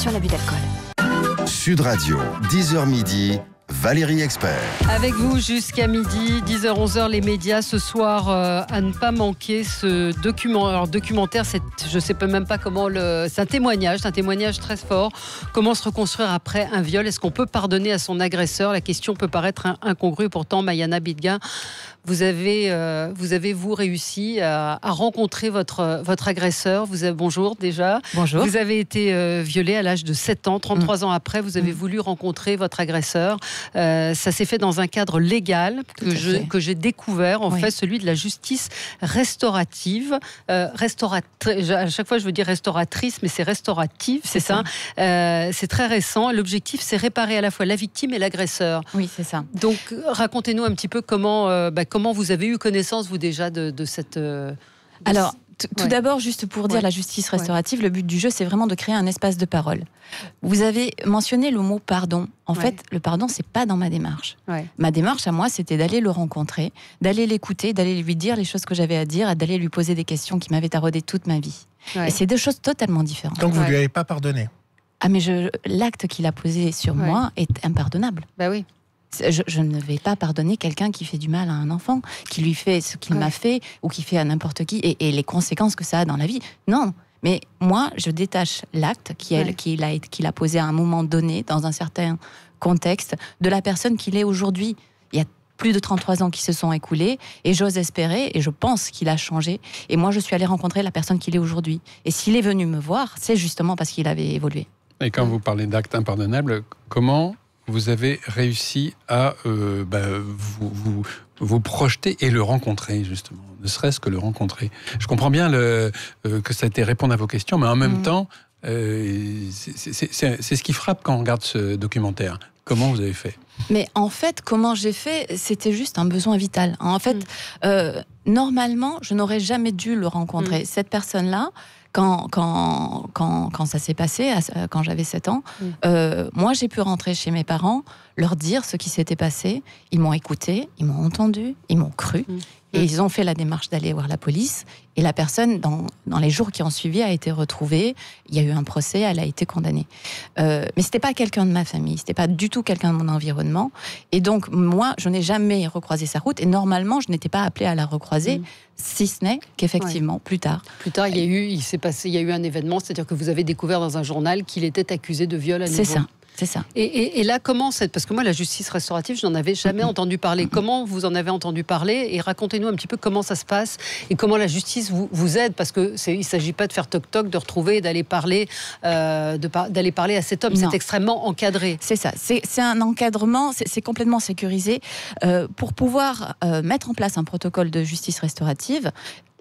Attention à l'abus d'alcool. Sud Radio, 10h midi, Valérie Expert. Avec vous jusqu'à midi, 10h-11h, les médias ce soir, à ne pas manquer ce documentaire. Je ne sais même pas comment c'est un témoignage très fort. Comment se reconstruire après un viol? Est-ce qu'on peut pardonner à son agresseur? La question peut paraître incongrue. Pourtant, Mayana Bidguin, vous avez réussi à rencontrer votre agresseur. Bonjour déjà. Bonjour. Vous avez été violée à l'âge de 7 ans. 33 ans après, vous avez voulu rencontrer votre agresseur. Ça s'est fait dans un cadre légal que j'ai découvert, en fait, celui de la justice restaurative. À chaque fois, je veux dire restauratrice, mais c'est restaurative, c'est ça. C'est très récent. L'objectif, c'est réparer à la fois la victime et l'agresseur. Oui, c'est ça. Donc, racontez-nous un petit peu comment vous avez eu connaissance, vous, déjà, de cette... Alors, tout d'abord, juste pour dire la justice restaurative, le but du jeu, c'est vraiment de créer un espace de parole. Vous avez mentionné le mot pardon. En fait, le pardon, c'est pas dans ma démarche. Ma démarche, à moi, c'était d'aller le rencontrer, d'aller l'écouter, d'aller lui dire les choses que j'avais à dire, d'aller lui poser des questions qui m'avaient taraudé toute ma vie. Et c'est deux choses totalement différentes. Donc, vous lui avez pas pardonné? Ah, mais l'acte qu'il a posé sur moi est impardonnable. Bah oui. Je ne vais pas pardonner quelqu'un qui fait du mal à un enfant, qui lui fait ce qu'il m'a fait, ou qui fait à n'importe qui, et les conséquences que ça a dans la vie. Non, mais moi, je détache l'acte qu'il a posé à un moment donné, dans un certain contexte, de la personne qu'il est aujourd'hui. Il y a plus de 33 ans qui se sont écoulés, et j'ose espérer, et je pense qu'il a changé, et moi, je suis allée rencontrer la personne qu'il est aujourd'hui. Et s'il est venu me voir, c'est justement parce qu'il avait évolué. Et quand vous parlez d'actes impardonnables, comment vous avez réussi à vous projeter et le rencontrer, justement, ne serait-ce que le rencontrer? Je comprends bien que ça a été répondre à vos questions, mais en même temps, c'est ce qui frappe quand on regarde ce documentaire. Comment vous avez fait? Mais en fait, comment j'ai fait, c'était juste un besoin vital. En fait, normalement, je n'aurais jamais dû le rencontrer. Cette personne-là, quand ça s'est passé, quand j'avais 7 ans, moi, j'ai pu rentrer chez mes parents, leur dire ce qui s'était passé. Ils m'ont écouté, ils m'ont entendu, ils m'ont cru. Et ils ont fait la démarche d'aller voir la police. Et la personne, dans les jours qui ont suivi, a été retrouvée. Il y a eu un procès, elle a été condamnée. Mais c'était pas quelqu'un de ma famille, c'était pas du tout quelqu'un de mon environnement. Et donc, moi, je n'ai jamais recroisé sa route. Et normalement, je n'étais pas appelée à la recroiser, si ce n'est qu'effectivement, plus tard. Plus tard, il y a eu un événement, c'est-à-dire que vous avez découvert dans un journal qu'il était accusé de viol à nouveau. C'est ça. C'est ça. Et là, parce que moi, la justice restaurative, je n'en avais jamais entendu parler. Comment vous en avez entendu parler? Et racontez-nous un petit peu comment ça se passe et comment la justice vous aide, parce que il ne s'agit pas de faire toc-toc, de retrouver, d'aller parler à cet homme. Non. C'est extrêmement encadré. C'est ça. C'est un encadrement, c'est complètement sécurisé. Pour pouvoir mettre en place un protocole de justice restaurative,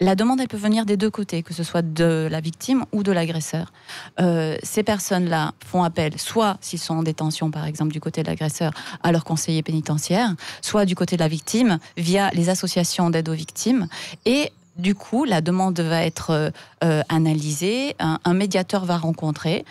la demande, elle peut venir des deux côtés, que ce soit de la victime ou de l'agresseur. Ces personnes-là font appel, soit s'ils sont en détention, par exemple, du côté de l'agresseur, à leur conseiller pénitentiaire, soit du côté de la victime, via les associations d'aide aux victimes. Et du coup, la demande va être analysée, un médiateur va rencontrer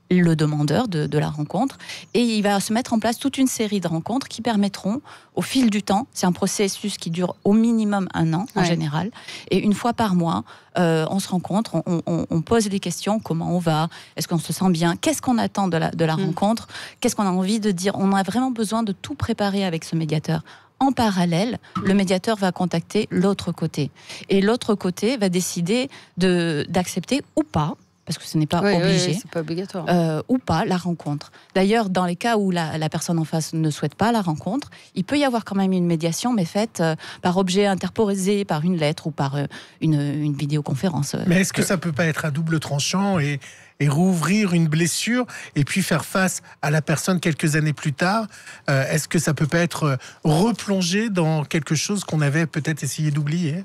le demandeur de la rencontre, et il va se mettre en place toute une série de rencontres qui permettront, au fil du temps, c'est un processus qui dure au minimum 1 an en général, et une fois par mois, on se rencontre, on pose des questions, comment on va, est-ce qu'on se sent bien, qu'est-ce qu'on attend de la rencontre, qu'est-ce qu'on a envie de dire, on a vraiment besoin de tout préparer avec ce médiateur. En parallèle, le médiateur va contacter l'autre côté, et l'autre côté va décider d'accepter ou pas, parce que ce n'est pas obligé, c'est pas obligatoire. ou pas la rencontre. D'ailleurs, dans les cas où la personne en face ne souhaite pas la rencontre, il peut y avoir quand même une médiation, mais faite par objet interposé, par une lettre ou par une vidéoconférence. Mais est-ce que ça peut pas être à double tranchant et rouvrir une blessure et puis faire face à la personne quelques années plus tard? Est-ce que ça peut pas être replongé dans quelque chose qu'on avait peut-être essayé d'oublier?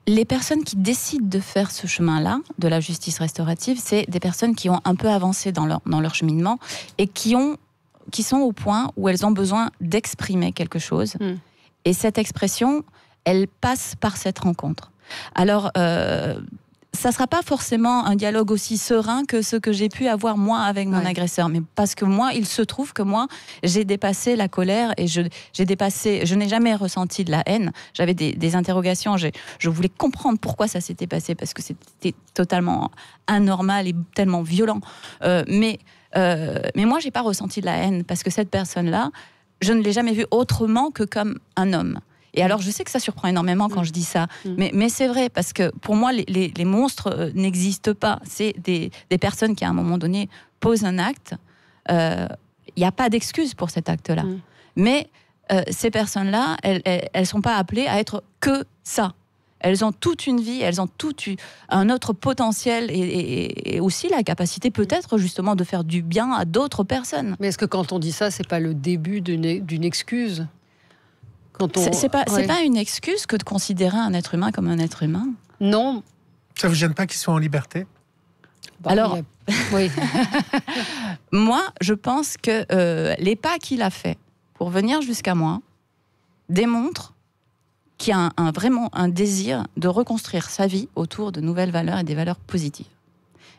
Les personnes qui décident de faire ce chemin-là, de la justice restaurative, c'est des personnes qui ont un peu avancé dans leur cheminement et qui sont au point où elles ont besoin d'exprimer quelque chose. Et cette expression, elle passe par cette rencontre. Alors, ça sera pas forcément un dialogue aussi serein que ce que j'ai pu avoir moi avec mon agresseur, mais parce que moi, il se trouve que moi, j'ai dépassé la colère et je n'ai jamais ressenti de la haine. J'avais des interrogations, je voulais comprendre pourquoi ça s'était passé, parce que c'était totalement anormal et tellement violent. Mais moi, j'ai pas ressenti de la haine, parce que cette personne-là, je ne l'ai jamais vue autrement que comme un homme. Et alors, je sais que ça surprend énormément quand je dis ça, mais c'est vrai, parce que pour moi, les monstres n'existent pas. C'est des personnes qui, à un moment donné, posent un acte. Il n'y a pas d'excuse pour cet acte-là. Mais ces personnes-là, elles ne sont pas appelées à être que ça. Elles ont toute une vie, elles ont un autre potentiel et aussi la capacité peut-être justement de faire du bien à d'autres personnes. Mais est-ce que quand on dit ça, c'est pas le début d'une excuse ? C'est pas une excuse que de considérer un être humain comme un être humain. Non. Ça vous gêne pas qu'ils soient en liberté ? Alors, oui. Moi, je pense que les pas qu'il a fait pour venir jusqu'à moi démontrent qu'il y a vraiment un désir de reconstruire sa vie autour de nouvelles valeurs et des valeurs positives.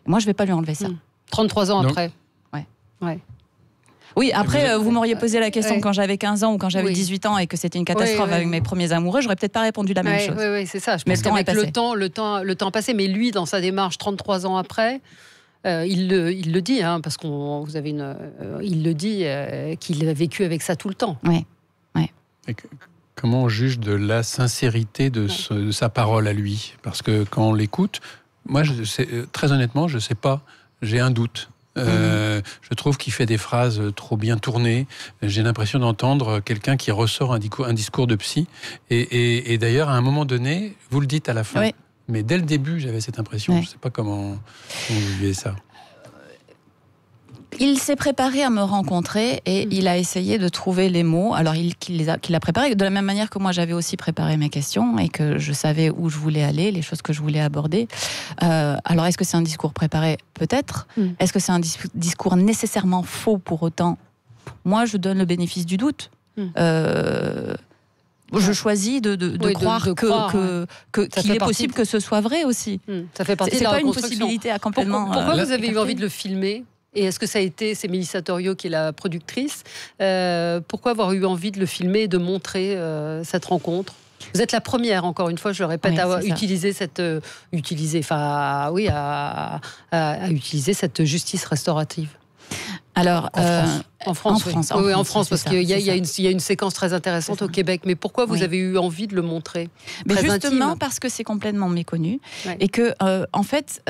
Et moi, je ne vais pas lui enlever ça. 33 ans après. Ouais. Oui, après, vous m'auriez posé la question quand j'avais 15 ans ou quand j'avais 18 ans et que c'était une catastrophe avec mes premiers amoureux, j'aurais peut-être pas répondu la même chose. Oui, c'est ça. Je mais pense qu'avec le temps passé, mais lui, dans sa démarche, 33 ans après, il le dit, parce il le dit qu'il a vécu avec ça tout le temps. Oui. Comment on juge de la sincérité de sa parole à lui ? Parce que quand on l'écoute, moi, très honnêtement, je ne sais pas, j'ai un doute. Je trouve qu'il fait des phrases trop bien tournées. J'ai l'impression d'entendre quelqu'un qui ressort un discours de psy. Et d'ailleurs, à un moment donné, vous le dites à la fin, mais dès le début, j'avais cette impression. Je ne sais pas comment vous vivez ça. Il s'est préparé à me rencontrer et il a essayé de trouver les mots. Alors, qu'il a préparé de la même manière que moi, j'avais aussi préparé mes questions et que je savais où je voulais aller, les choses que je voulais aborder. Alors, est-ce que c'est un discours préparé ? Peut-être. Est-ce que c'est un discours nécessairement faux pour autant ? Moi, je donne le bénéfice du doute. Je choisis de croire qu'il est possible que ce soit vrai aussi. Ça fait partie de la reconstruction. C'est pas une possibilité à complètement... Pourquoi vous avez eu envie de le filmer ? Et est-ce que c'est Mélissa Thoriot qui est la productrice ? Pourquoi avoir eu envie de le filmer et de montrer cette rencontre ? Vous êtes la première, encore une fois, je le répète, à utiliser utiliser cette justice restaurative. Alors, en France, parce qu'il y a une séquence très intéressante au Québec. Mais pourquoi vous avez eu envie de le montrer ? Mais justement parce que c'est complètement méconnu et que, en fait,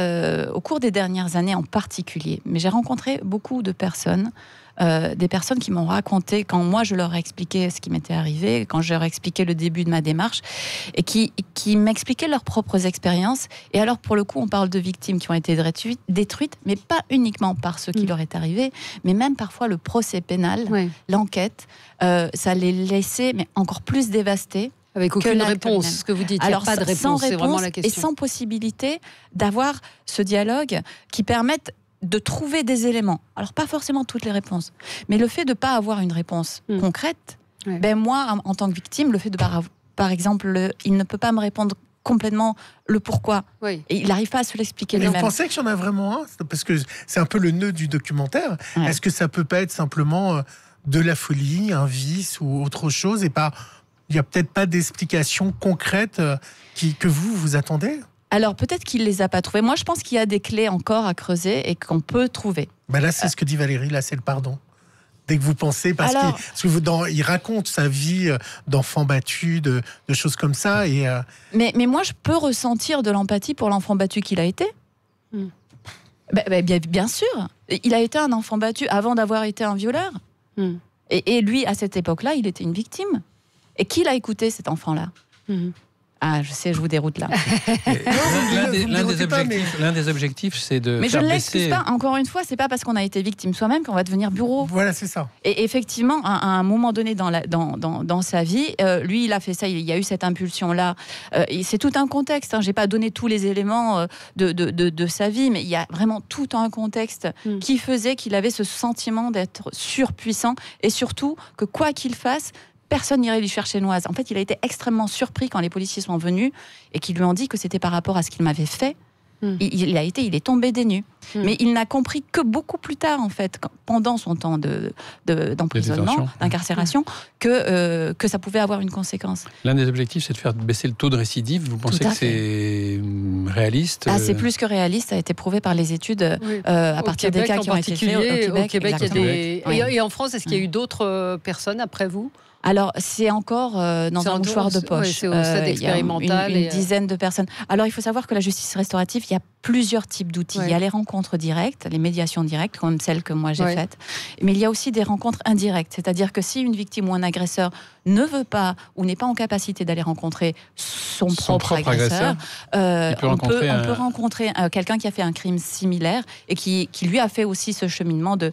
au cours des dernières années en particulier, mais j'ai rencontré beaucoup de personnes. Des personnes qui m'ont raconté, quand moi je leur ai expliqué ce qui m'était arrivé, quand je leur ai expliqué le début de ma démarche, et qui m'expliquaient leurs propres expériences. Et alors, pour le coup, on parle de victimes qui ont été détruites, mais pas uniquement par ce qui leur est arrivé, mais même parfois le procès pénal, l'enquête, ça les laissait mais encore plus dévastés. Avec aucune réponse, ce que vous dites. Alors, il n'y a pas de réponse, c'est vraiment la question. Et sans possibilité d'avoir ce dialogue qui permette de trouver des éléments. Alors, pas forcément toutes les réponses, mais le fait de ne pas avoir une réponse concrète, moi, en tant que victime, le fait de, par exemple, il ne peut pas me répondre complètement le pourquoi. Et il n'arrive pas à se l'expliquer lui-même. Vous pensez qu'il y en a vraiment un ? Parce que c'est un peu le nœud du documentaire. Est-ce que ça peut pas être simplement de la folie, un vice ou autre chose, et il n'y a peut-être pas d'explication concrète que vous attendez ? Alors, peut-être qu'il ne les a pas trouvées. Moi, je pense qu'il y a des clés encore à creuser et qu'on peut trouver. Là, c'est ce que dit Valérie, là, c'est le pardon. Dès que vous pensez, parce qu'il raconte sa vie d'enfant battu, de choses comme ça. Mais moi, je peux ressentir de l'empathie pour l'enfant battu qu'il a été. Bien sûr. Il a été un enfant battu avant d'avoir été un violeur. Et lui, à cette époque-là, il était une victime. Et qui l'a écouté, cet enfant-là ? Ah, je sais, je vous déroute là. L'un des objectifs, c'est de mais faire je ne baisser... l'excuse pas, encore une fois, c'est pas parce qu'on a été victime soi-même qu'on va devenir bourreau. Voilà, c'est ça. Et effectivement, à un moment donné dans sa vie, lui, il a fait ça, il y a eu cette impulsion-là. C'est tout un contexte, hein. Je n'ai pas donné tous les éléments de sa vie, mais il y a vraiment tout un contexte qui faisait qu'il avait ce sentiment d'être surpuissant et surtout que quoi qu'il fasse, personne n'irait lui chercher Noise. En fait, il a été extrêmement surpris quand les policiers sont venus et qu'ils lui ont dit que c'était par rapport à ce qu'il m'avait fait Il est tombé des nues. Mais il n'a compris que beaucoup plus tard, en fait, pendant son temps d'emprisonnement, d'incarcération, que ça pouvait avoir une conséquence. L'un des objectifs, c'est de faire baisser le taux de récidive. Vous pensez que c'est réaliste? C'est plus que réaliste, ça a été prouvé par les études à partir des cas qui ont été faits au Québec. Et en France, est-ce qu'il y a eu d'autres personnes après vous? Alors, c'est encore dans un mouchoir de poche. C'est au stade expérimental. Il y a une dizaine de personnes. Alors, il faut savoir que la justice restaurative, il y a plusieurs types d'outils. Il y a les rencontres directes, les médiations directes, comme celles que moi j'ai faites. Mais il y a aussi des rencontres indirectes. C'est-à-dire que si une victime ou un agresseur ne veut pas ou n'est pas en capacité d'aller rencontrer son propre agresseur, on peut rencontrer quelqu'un qui a fait un crime similaire et qui lui a fait aussi ce cheminement de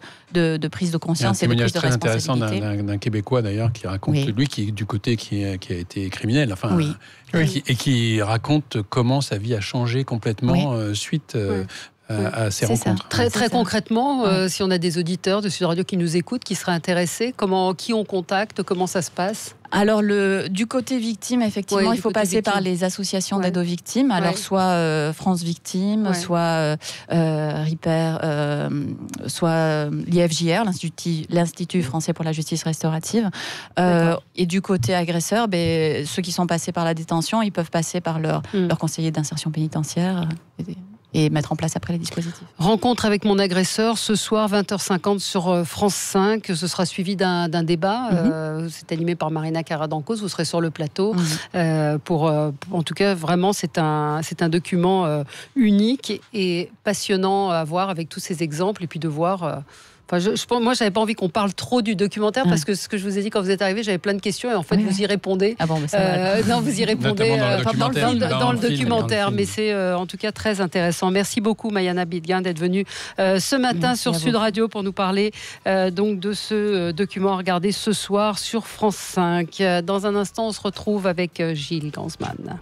prise de conscience et de prise de responsabilité. Un témoignage très intéressant d'un Québécois d'ailleurs qui raconte, lui qui est du côté qui a été criminel, et qui raconte comment sa vie a changé complètement suite à ces rencontres. Très concrètement, si on a des auditeurs de Sud Radio qui nous écoutent, qui seraient intéressés, qui on contacte, comment ça se passe? Alors, du côté victime, effectivement, il faut passer par les associations d'aide aux victimes. Alors, soit France Victimes, soit RIPER, soit l'IFJR, l'Institut français pour la justice restaurative. Et du côté agresseur, ceux qui sont passés par la détention, ils peuvent passer par leur conseiller d'insertion pénitentiaire et mettre en place après les dispositifs. Rencontre avec mon agresseur ce soir 20h50 sur France 5. Ce sera suivi d'un débat. C'est animé par Marina Caradancos. Vous serez sur le plateau. En tout cas, vraiment, c'est un document unique et passionnant à voir avec tous ces exemples et puis de voir. Moi, j'avais pas envie qu'on parle trop du documentaire parce que ce que je vous ai dit quand vous êtes arrivé, j'avais plein de questions et en fait, vous y répondez. Ah bon, mais ça va. Non, vous y répondez dans le documentaire, mais c'est en tout cas très intéressant. Merci beaucoup, Mayana Bidguin, d'être venue ce matin sur Sud Radio pour nous parler donc de ce document à regarder ce soir sur France 5. Dans un instant, on se retrouve avec Gilles Gansman.